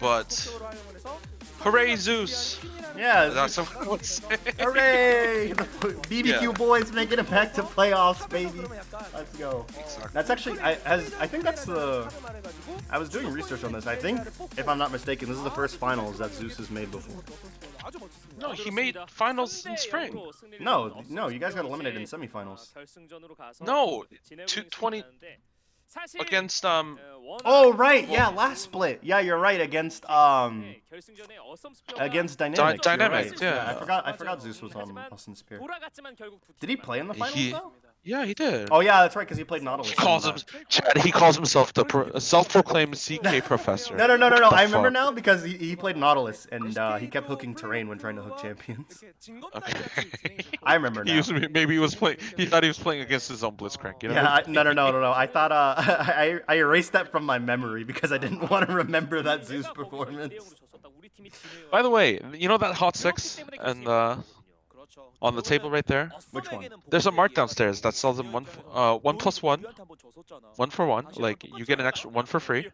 But hooray, Zeus! Yeah, that's what I would say. Hooray! The BBQ boys making it back to playoffs, baby. Let's go. Exactly. That's actually, I think that's the. I was doing research on this. I think, if I'm not mistaken, this is the first finals that Zeus has made before. No, he made finals in spring. No, you guys got eliminated in semifinals. No, 20. against Oh right, yeah, last split. Yeah, you're right, against Dynamics. You're Dynamics, right. yeah. I forgot Zeus was on Austin Spear. Did he play in the finals though? Yeah, he did. Oh yeah, that's right, because he played Nautilus. He calls he calls himself the self-proclaimed CK professor. No. What I remember fuck? now because he played Nautilus and he kept hooking terrain when trying to hook champions. Okay. I remember now. Maybe he was playing. He thought he was playing against his own Blitzcrank. You know? Yeah, no. I thought I erased that from my memory because I didn't want to remember that Zeus performance. By the way, you know that hot six and on the table right there? Which one? There's a mark downstairs that sells them 1+1, 1 for 1. Like you get an extra 1 for free,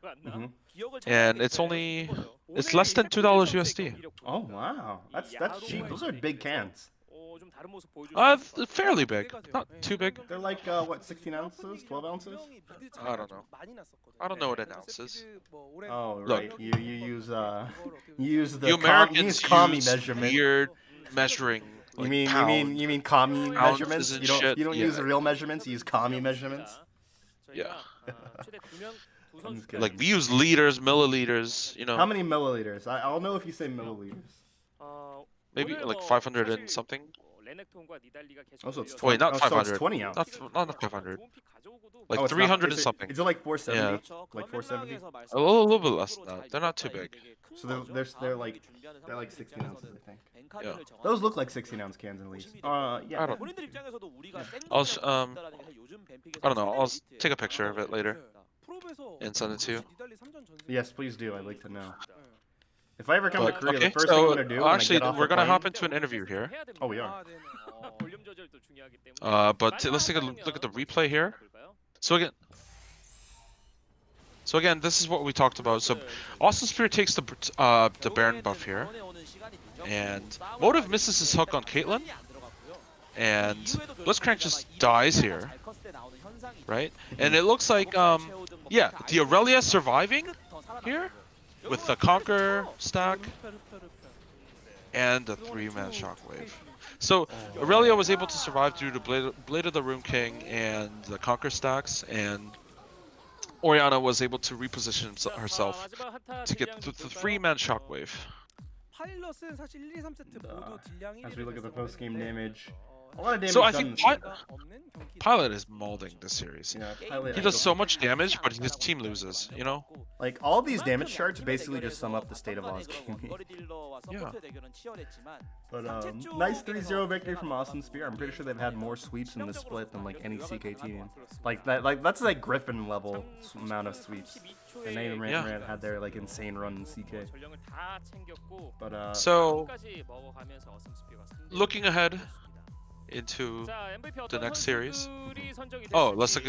and it's less than $2 USD. Oh wow, that's cheap. Those are big cans. Fairly big, not too big. They're like what, 16 ounces, 12 ounces? I don't know. I don't know what an ounce is. Oh right, Look. you use you use the You Americans commie use measurement. weird measuring. Like you mean commie measurements? and You don't shit, use real measurements. You use commie measurements. Yeah. Sounds good. Like we use liters, milliliters. You know. How many milliliters? I'll know if you say milliliters. Maybe like 500 and something. Oh, so it's 20. Wait, not So 500. it's 20 ounces. Not 500. Like It's 300 not, and something. Is it like 470? Yeah. Like 470? A little bit less than that. They're not too big. So they're like 16 ounces, I think. Yeah. Those look like 16-ounce cans at least. Yeah. I don't. I don't know. I'll take a picture of it later and send it to you. Yes, please do. I'd like to know. If I ever come to Korea, Okay, the first thing I'm gonna do when I actually, get off we're the gonna plane- hop into an interview here. Oh, we are. But let's take a look at the replay here. So again, this is what we talked about. So Austin Spear takes the Baron buff here, and Motive misses his hook on Caitlyn, and Blitzcrank just dies here, right? And it looks like yeah, the Aurelia surviving here with the Conquer stack and the 3-man Shockwave. So Aurelia was able to survive due to Blade of the Rune King and the Conquer stacks, and Orianna was able to reposition herself to get the 3-man Shockwave. As we look at the post-game damage, a lot of damage So I done think this game. Pilot is molding this series. Yeah, Pilot, He does so much damage, but his team loses, you know? Like, all these damage charts basically just sum up the state of Oz gaming. Yeah. But, nice 3-0 victory from Austin Spear. I'm pretty sure they've had more sweeps in this split than, like, any CK team. That's, like, Griffin level amount of sweeps. And they had their, like, insane run in CK. But, So, looking ahead into the next series. Oh, let's look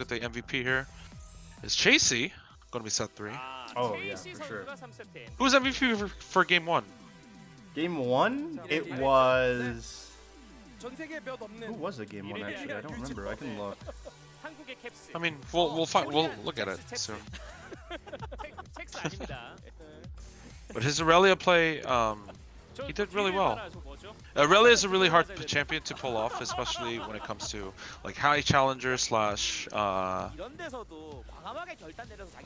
at the MVP here. Is Chasey gonna be set 3? Oh yeah, for sure. Who's MVP for game 1? Game 1, it was. Who was it? Game 1 actually? I don't remember. I can look. I mean, we'll look at it soon. But his Aurelia play, he did really well. Aurelia is a really hard champion to pull off, especially when it comes to like high challenger slash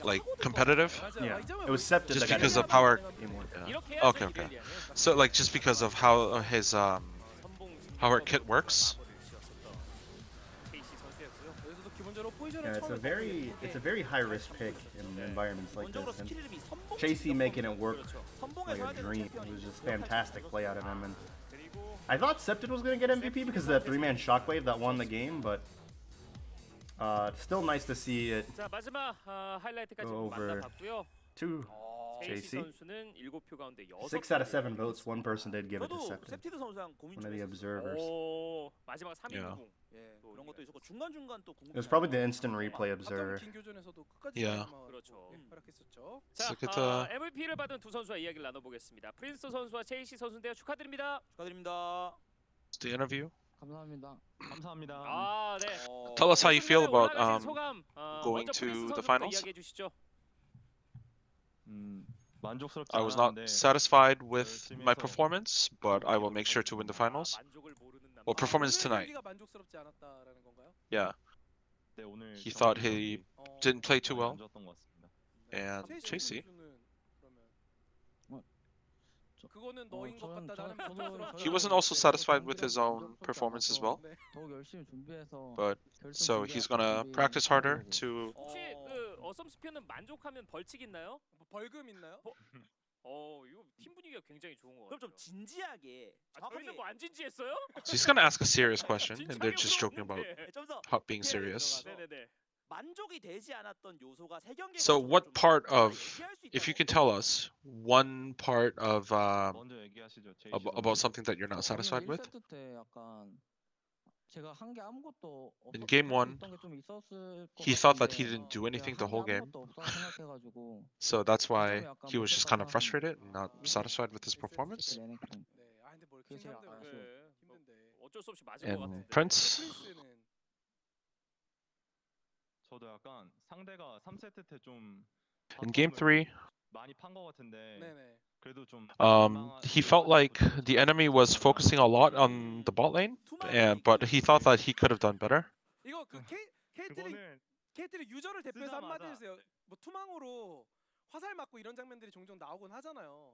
like competitive. Yeah, it was Septic Just that got because it. of power. Yeah. Okay. So like just because of how his how her kit works. Yeah, it's a very high risk pick in environments like this. And Chasey making it work like a dream. It was just fantastic play out of him. And I thought Septic was gonna get MVP because of that 3-man Shockwave that won the game, but still nice to see it go over to Chasey. 6 out of 7 votes. One person did give it to Septic. One of the observers. Yeah. It was probably the instant replay observer. Yeah. 자, Look at MVP를 받은 두 선수와 이야기를 나눠보겠습니다. 프린스 선수와 제이시 선수인데요. 축하드립니다. 축하드립니다. the interview. 감사합니다. 아, 네. Tell us how you feel about 올라가신 소감, going 먼저 to 프린스 the 선수부터 finals. 이야기해 주시죠. 만족스럽지 I was not 않았는데 satisfied with my performance, but I will make sure to win the finals. 만족을 모르는 남자. Well, performance tonight. Yeah. he thought he didn't play too well. And Chasey, 그거는 너인 것 같다는 he wasn't also satisfied with his own performance as well. But so he's gonna practice harder to. 혹시 그 어썸스피어는 만족하면 벌칙 있나요? 뭐 벌금 있나요? 이거 팀 분위기가 굉장히 좋은 것 그럼 같아요. 좀 진지하게 저희는 뭐 안 진지했어요? So he's gonna ask a serious question, and they're just joking about 좀더 being serious. 네네네. 만족이 되지 않았던 요소가 세 경기 So what part of, if you can tell us, one part of about something that you're not satisfied with? In game one, he thought that he didn't do anything the whole game. So that's why he was just kind of frustrated and not satisfied with his performance. 네. 아 근데 뭘 킹상대 힘든데. 어쩔 수 없이 맞은 것 And 같은데. Prince, 프린스는 저도 약간 상대가 3세트 때 좀 in game three, 많이 판 것 같은데 네네. 그래도 좀 he felt like the enemy was focusing a lot on the bot lane, but he thought that he could have done better. 이거 그 그거는 케이트리 유저를 대표해서 한마디 쓰자마자- 해주세요. 뭐 투망으로 화살 맞고 이런 장면들이 종종 나오곤 하잖아요.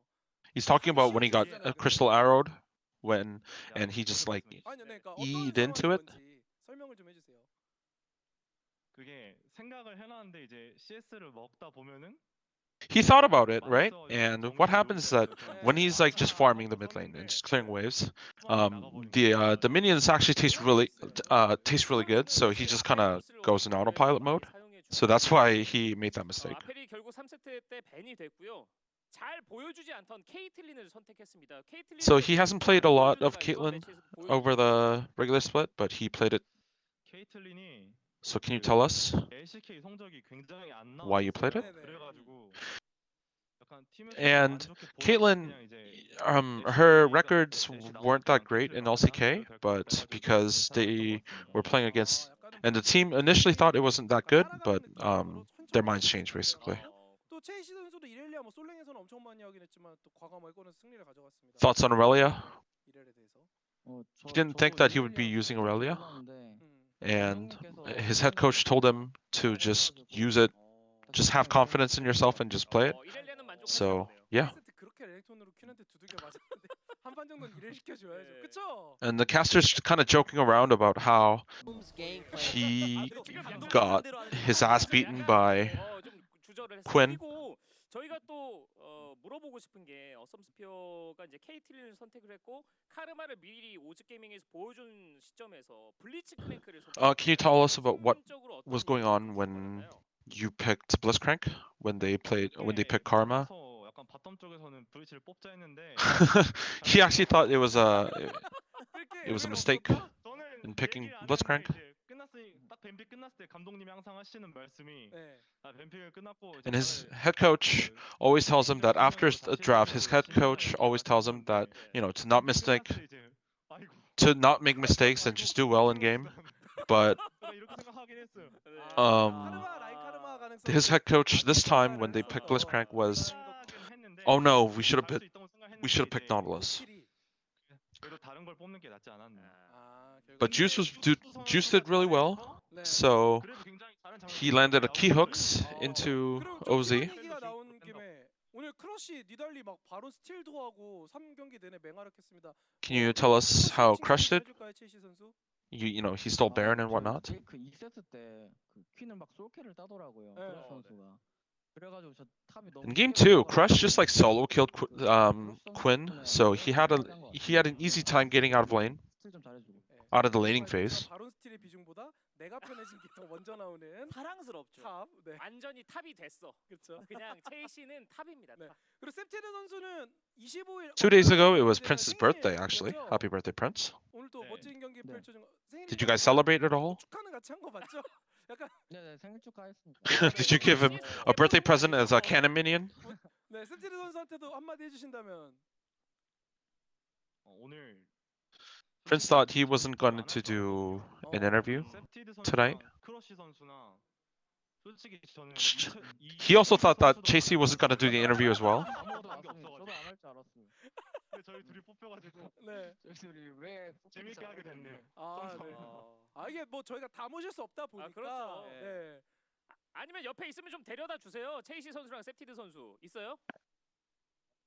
He's talking about when he got crystal arrowed, and he just like 아니요, 네, 그러니까 eat 어떤 into 상황인 it. 건지 설명을 좀 해주세요. 그게 생각을 해놨는데 이제 CS를 먹다 보면은 He thought about it, right? And what happens is that when he's like just farming the mid lane and just clearing waves, the minions actually taste really good. So he just kind of goes in autopilot mode. So that's why he made that mistake. 아펠이 결국 3세트 때 밴이 됐고요. 잘 보여주지 않던 케이틀린을 선택했습니다. 케이틀린 So he hasn't played a lot of Caitlyn over the regular split, but he played it. 케이틀린이 So can you tell us LCK 성적이 굉장히 안 나왔어요. why you played it? 그래가지고 약간 팀에서 And 안 좋게 보다가 Caitlyn, 그냥 이제 her records weren't that great in LCK, but because they were playing against, and the team initially thought it wasn't that good, but their minds changed basically. 또 체이시 선수도 이렐리아 뭐 솔랭에서는 엄청 많이 하긴 했지만 또 과감하게 꺼내 승리를 가져갔습니다. Thoughts on Aurelia? 이렐에 대해서. He didn't think that he would be using Aurelia, and his head coach told him to just use it, just have confidence in yourself and just play it. So yeah. 세트 그렇게 레넥톤으로 퀸한테 두들겨 맞았는데 한 판 정도는 이렐 시켜줘야죠. 그쵸? And the caster's kind of joking around about how he got his ass beaten by 좀 주저를 했어요. Quinn. 그리고 저희가 또 물어보고 싶은 게 어썸스피어가 이제 케이틀린을 선택을 했고 카르마를 미리 오즈 게이밍에서 보여준 시점에서 블리츠 크랭크를 선택했어요. Can you tell us about what 심리적으로 어떤 was going on 느낌이 when 들었나요? you picked Blitzcrank when they picked Karma? 그래서 약간 바텀 쪽에서는 브리치를 뽑자 했는데 He actually thought it was a 그렇게 mistake 없었다? in picking 얘기를 안 Blitzcrank. 했는데 이제 딱 뱀픽 끝났을 때 감독님이 항상 하시는 말씀이 네. 뱀픽을 끝났고 And his head coach always tells him that after a draft, his head coach always tells him that, you know, to not make mistakes and just do well in game. But 이렇게 생각하긴 했어요. 카르마, 라인 카르마 가능성. his head coach this time when they picked Blitzcrank was, oh no, we should have picked Nautilus. 그래도 다른 걸 뽑는 게 낫지 않았나. But Juice did really well, so 그래도 굉장히 다른 장면을 he landed a key 보여줬어요. hooks into 그리고 좀 OZ. 팀원 얘기가 나온 김에 오늘 크러쉬 니달리 막 바로 스틸도 하고 3경기 내내 맹활약했습니다. Can you tell us how Crush did? 해줄까요, 체이시 선수? You know, he stole Baron and whatnot. 그 2세트 때 그 퀸을 막 솔캐를 따더라고요. 네. 크러쉬 선수가. 그래가지고 저 탑이 너무 In game 쉽게 2, 올라가가지고 Crush just like solo killed 크러쉬 Quinn, 선수 so 덕분에 he had an easy time getting out of lane, 스틸 좀 잘해주고. out of the laning 말씀하셨지만 phase. 바론 스틸의 비중보다 내가 편해진 게 더 먼저 나오는 사랑스럽죠. 탑. 네. 완전히 탑이 됐어. 그렇죠. 그냥 체이시는 탑입니다. 네. 탑. 그리고 세프티드 선수는 25일 2 days ago, it was Prince's birthday, actually. Happy birthday, Prince. 오늘 또 네. 멋진 경기 네. 펼쳐준 거. 생일인가요? Did you guys celebrate at all? 축하는 같이 한 거 맞죠? 약간 네네 생일 축하했습니다. Did you give him a birthday present as a cannon minion? 네, 세프티드 선수한테도 한마디 해주신다면. 오늘 Prince thought he wasn't going to do an interview tonight. 크러쉬 선수나 솔직히 저는 He also thought that Chasey wasn't going to do the interview as well. 저도 안 할 줄 알았어요. 저희 둘이 뽑혀가지고 네. 저희 왜 재밌게 하게 됐네요. 아, 네. 이게 뭐 저희가 다 모실 수 없다 보니까. 그렇죠. 네. 아니면 옆에 있으면 좀 데려다 주세요. 체이시 선수랑 세프티드 선수 있어요?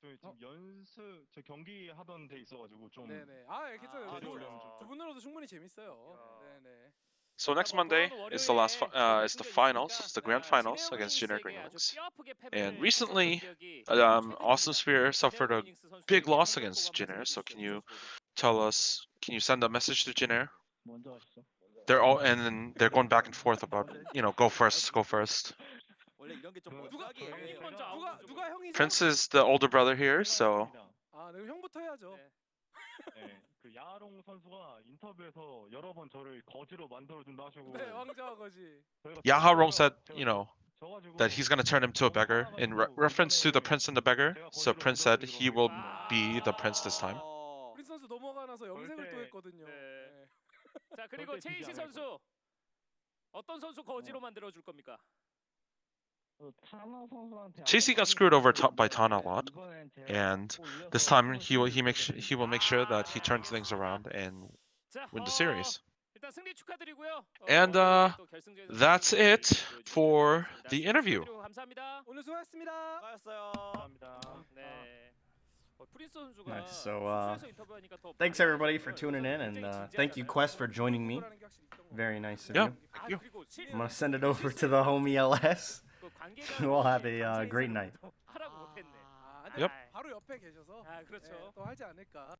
저희 지금 저 경기 하던 데 있어가지고 좀. 네네. 괜찮아요. 데려오려면 좀. 두 분으로도 충분히 재밌어요. 네네. So next Monday is the is the finals, it's the grand finals against Junior Green Wings. And recently, Austin Spear suffered a big loss against Junior. So can you send a message to Junior? 먼저 하시죠. And then they're going back and forth about, go first. 원래 이런 게좀 누가 형님 먼저 누가 형이죠? Prince is the older brother here, so 네, 형부터 해야죠. 네. 네, 그 야롱 선수가 인터뷰에서 여러 번 저를 거지로 만들어준다 하시고. 네, 왕자와 거지. Yaha Rong said, that he's going to turn him to a beggar in reference to the prince and the beggar. So Prince said he will be the prince this time. 프린스 선수 넘어가 나서 염색을 또 절대- 했거든요. 네. 네. 자 그리고 절대 지지 체이시 않을 선수 어떤 선수 거지로 만들어 줄 겁니까? 타나 선수한테 JC got screwed over by Tana a lot, and this time he will make sure that he turns things around and 자, win the series. 일단 승리 축하드리고요. And, 월요일에 또 결승전에서 that's 좋은 경기 it 보여주시길 for 바라겠습니다. the 승리 interview. 축하드리고 감사합니다. 오늘 수고하셨습니다. 수고하셨어요. 감사합니다. 네. 프린스 선수가 Nice. So, 숙소에서 인터뷰하니까 더 Thanks 많이 everybody for 알려주고요. tuning in, and 굉장히 thank you, 진지하잖아요. Quest, for joining me. 라는 게 확실히 있던 것 Very nice of Yeah. you. Thank you. 그리고 I'm gonna send it over to the homie LS. 그 관계자 We'll have 분이 a 감사 great 인사를 night. 하라고 못했네. 근데 Yep. 바로 옆에 계셔서 그렇죠. 또 하지 않을까.